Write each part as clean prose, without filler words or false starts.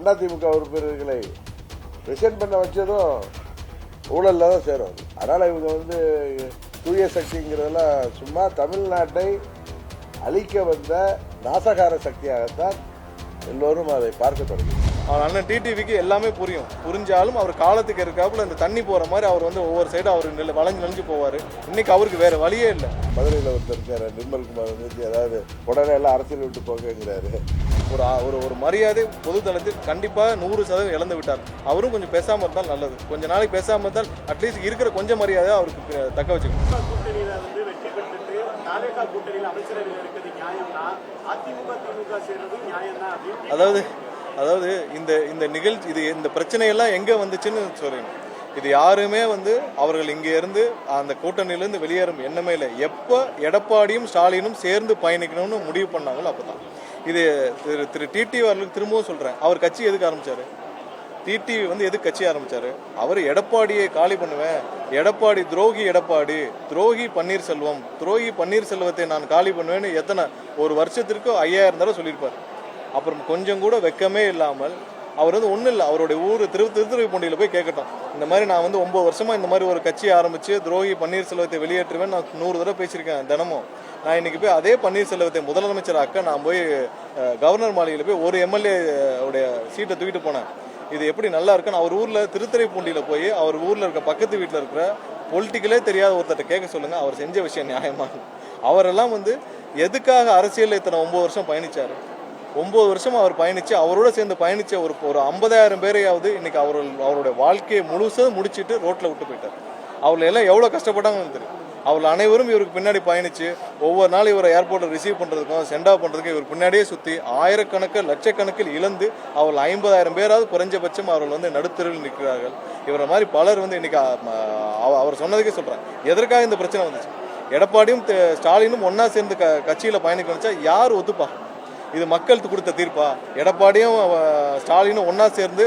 அதிமுக உறுப்பினர்களை ரிசைன் பண்ண வச்சதும் ஊழலில் தான் சேரும். அதனால் இவங்க வந்து தூய சக்திங்கிறதெல்லாம் சும்மா தமிழ்நாட்டை அழிக்க வந்த நாசகார சக்தியாகத்தான் எல்லோரும் அதை பார்க்க தொடங்கி. அவர் அண்ணன் டிடிவிக்கு எல்லாமே புரிஞ்சாலும் அவர் காலத்துக்கு இருக்காப்புல இந்த தண்ணி போகிற மாதிரி அவர் வந்து ஒவ்வொரு சைடும் அவர் வளைஞ்சு நெஞ்சு போவார். இன்னைக்கு அவருக்கு வேறு வழியே இல்லை. மதுரையில் ஒருத்தர் இருக்கார் நிர்மல்குமார் வந்து ஏதாவது உடனே எல்லாம் அரசியல் விட்டு போகிறாரு. ஒரு மரியாதை பொதுத்தளத்தில் கண்டிப்பாக 100% இழந்து விட்டார். அவரும் கொஞ்சம் பேசாமல் இருந்தால் நல்லது. கொஞ்ச நாளைக்கு பேசாமல் இருந்தால் அட்லீஸ்ட் இருக்கிற கொஞ்சம் மரியாதை அவருக்கு தக்க வச்சுக்கணும். கூட்டணியில வந்து வெற்றி பெற்றுட்டு தாவேகா கூட்டணியில் அமைச்சரவையில் இருக்கிறது நியாயம்னா அதிமுக திமுக சேர்றது நியாயம் தான். அதாவது இந்த நிகழ்ச்சி இந்த பிரச்சனையெல்லாம் எங்கே வந்துச்சுன்னு சொல்லணும். இது யாருமே வந்து அவர்கள் இங்கே இருந்து அந்த கூட்டணியிலேருந்து வெளியேறும் எண்ணமே இல்லை. எப்போ எடப்பாடியும் ஸ்டாலினும் சேர்ந்து பயணிக்கணும்னு முடிவு பண்ணாங்களோ அப்போ தான். இது திரு டிடிவி அவர்களுக்கு திரும்பவும் சொல்கிறேன், அவர் கட்சி எதுக்கு ஆரம்பித்தார்? டிடிவி வந்து எதுக்கு கட்சி ஆரம்பித்தார்? அவர் எடப்பாடியை காலி பண்ணுவேன், எடப்பாடி துரோகி பன்னீர்செல்வத்தை நான் காலி பண்ணுவேன்னு எத்தனை ஒரு வருஷத்திற்கு 5000 தடவை சொல்லியிருப்பார். அப்புறம் கொஞ்சம் கூட வெக்கமே இல்லாமல் அவர் வந்து ஒன்றும் இல்லை, அவருடைய ஊர் திருத்துறைப்பூண்டியில் போய் கேட்கட்டும். இந்த மாதிரி நான் வந்து 9 வருஷமாக இந்த மாதிரி ஒரு கட்சியை ஆரம்பித்து துரோகி பன்னீர்செல்வத்தை வெளியேற்றுவேன் நான் 100 தடவை பேசியிருக்கேன் தினமும். நான் இன்றைக்கி போய் அதே பன்னீர்செல்வத்தை முதலமைச்சராக்க நான் போய் கவர்னர் மாளிகையில் போய் ஒரு எம்எல்ஏ உடைய சீட்டை தூக்கிட்டு போனேன். இது எப்படி நல்லா இருக்குன்னு அவர் ஊரில் திருத்துறைப்பூண்டியில் போய் அவர் ஊரில் இருக்க பக்கத்து வீட்டில் இருக்கிற பொலிட்டிக்கலே தெரியாத ஒருத்தர்கிட்ட கேட்க சொல்லுங்கள். அவர் செஞ்ச விஷயம் நியாயமாக. அவரெல்லாம் வந்து எதுக்காக அரசியலில் இத்தனை 9 வருஷம் பயணித்தார்? 9 வருஷம் அவர் பயணித்து அவரோட சேர்ந்து பயணித்த ஒரு 50,000 பேரையாவது இன்னைக்கு அவருடைய வாழ்க்கையை முழுசும் முடிச்சுட்டு ரோட்டில் விட்டு போயிட்டார். அவர்கள் எல்லாம் எவ்வளோ கஷ்டப்பட்டாங்கன்னு தெரியும். அவர்கள் அனைவரும் இவருக்கு பின்னாடி பயணித்து ஒவ்வொரு நாள் இவரை ஏர்போர்ட்டில் ரிசீவ் பண்ணுறதுக்கும் சென்ட் ஆஃப் பண்ணுறதுக்கும் இவர் பின்னாடியே சுற்றி ஆயிரக்கணக்கில் லட்சக்கணக்கில் இழந்து அவர்கள் 50,000 பேராவது குறைஞ்சபட்சம் அவர்கள் வந்து நடுத்தருவில் நிற்கிறார்கள். இவரை மாதிரி பலர் வந்து இன்னைக்கு அவர் சொன்னதுக்கே சொல்கிறேன், எதற்காக இந்த பிரச்சனை வந்துச்சு? எடப்பாடியும் ஸ்டாலினும் ஒன்றா சேர்ந்து கட்சியில் பயணிக்க வச்சா யார் ஒத்துப்பா? இது மக்களுக்கு கொடுத்த தீர்ப்பா? எடப்பாடியும் ஸ்டாலினும் ஒன்றா சேர்ந்து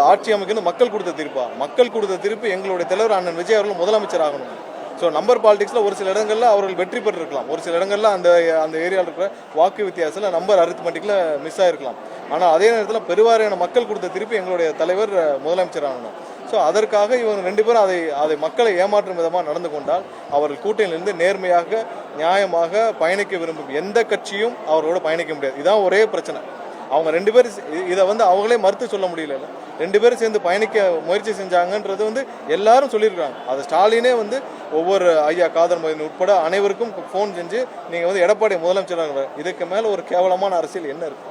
ஆட்சி அமைக்கணும் மக்கள் கொடுத்த தீர்ப்பா? மக்கள் கொடுத்த தீர்ப்பு எங்களுடைய தலைவர் அண்ணன் விஜய் அவர்கள் முதலமைச்சர் ஆகணும். ஸோ நம்பர் பாலிடிக்ஸில் ஒரு சில இடங்களில் அவர்கள் வெற்றி பெற்றிருக்கலாம், ஒரு சில இடங்களில் அந்த ஏரியாவில் இருக்கிற வாக்கு வித்தியாசத்தில் நம்பர் அரித்மெட்டிக்கில் மிஸ் ஆகிருக்கலாம். ஆனால் அதே நேரத்தில் பெருவாரியான மக்கள் கொடுத்த திருப்பி எங்களுடைய தலைவர் முதலமைச்சர் ஆகணும். ஸோ அதற்காக இவங்க 2 பேரும் அதை மக்களை ஏமாற்றும் விதமாக நடந்து கொண்டால் அவர்கள் கூட்டணியிலிருந்து நேர்மையாக நியாயமாக பயணிக்க விரும்பும் எந்த கட்சியும் அவர்களோட பயணிக்க முடியாது. இதுதான் ஒரே பிரச்சனை. அவங்க 2 பேரும் இதை வந்து அவங்களே மறுத்து சொல்ல முடியல. 2 பேரும் சேர்ந்து பயணிக்க முயற்சி செஞ்சாங்கன்றது வந்து எல்லாரும் சொல்லியிருக்காங்க. அது ஸ்டாலினே வந்து ஒவ்வொரு ஐயா காதர் மொய்தீன் உட்பட அனைவருக்கும் ஃபோன் செஞ்சு நீங்கள் வந்து எடப்பாடி முதலமைச்சராக, இதுக்கு மேலே ஒரு கேவலமான அரசியல் என்ன இருக்குது?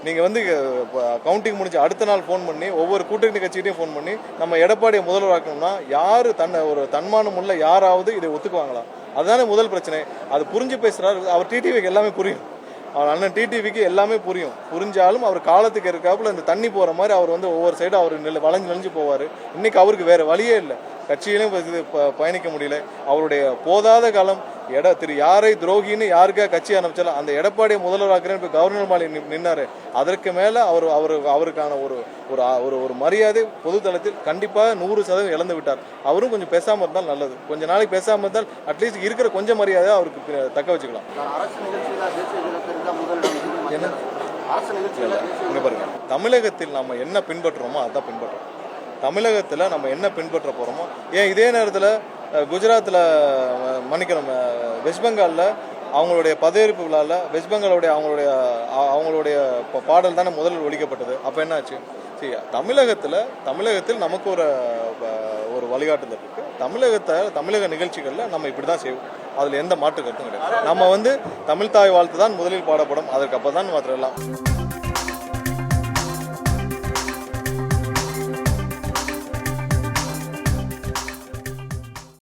நீங்கள் வந்து கவுண்டிங் முடிஞ்சு அடுத்த நாள் ஃபோன் பண்ணி ஒவ்வொரு கூட்டணி கட்சிகிட்டையும் ஃபோன் பண்ணி நம்ம எடப்பாடியை முதல்வராக்கணும்னா யார் ஒரு தன்மானம் உள்ள யாராவது இதை ஒத்துக்குவாங்களா? அதுதானே முதல் பிரச்சனை. அது புரிஞ்சு பேசுகிறார். அவர் டிடிவிக்கு எல்லாமே புரியும். அவர் அண்ணன் டிடிவிக்கு எல்லாமே புரிஞ்சாலும் அவர் காலத்துக்கு இருக்காப்புல இந்த தண்ணி போகிற மாதிரி அவர் வந்து ஒவ்வொரு சைடும் அவர் வளைஞ்சு நெஞ்சு போவார். இன்னைக்கு அவருக்கு வேறு வழியே இல்லை. கட்சியிலையும் பயணிக்க முடியல. அவருடைய போதாத காலம் திரு யாரை துரோகின்னு யாருக்காக கட்சி ஆரம்பிச்சாலும் அந்த எடப்பாடியை முதல்வராக்குறேன்னு இப்போ கவர்னர் மாளிகை நின்னாரு. அதற்கு மேலே அவருக்கான ஒரு மரியாதை பொதுத்தளத்தில் கண்டிப்பாக 100% இழந்து விட்டார். அவரும் கொஞ்சம் பேசாமல் இருந்தால் நல்லது. கொஞ்ச நாளைக்கு பேசாமல் இருந்தால் அட்லீஸ்ட் இருக்கிற கொஞ்சம் மரியாதை அவருக்கு தக்க வச்சுக்கலாம். இங்கே பாருங்க, தமிழகத்தில் நம்ம என்ன பின்பற்றுறோமோ அதான் பின்பற்றுறோம். தமிழகத்தில் நம்ம என்ன பின்பற்ற போகிறோமோ, ஏன் இதே நேரத்தில் குஜராத்தில் மன்னிக்கணும் வெஸ்ட் பெங்காலில் அவங்களுடைய பதவியேற்பு விழாவில் வெஸ்ட் பெங்காலுடைய அவங்களுடைய பாடல் தானே முதலில் ஒழிக்கப்பட்டது. அப்போ என்ன ஆச்சு? சரி, தமிழகத்தில் நமக்கு ஒரு வழிகாட்டுதல் இருக்குது. தமிழக நிகழ்ச்சிகளில் நம்ம இப்படி தான் செய்வோம். அதில் எந்த மாற்று கருத்தும் கிடையாது. நம்ம வந்து தமிழ் தாய் வாழ்த்து தான் முதலில் பாடப்படும். அதற்கு அப்போ தான் மாத்திரம் எல்லாம்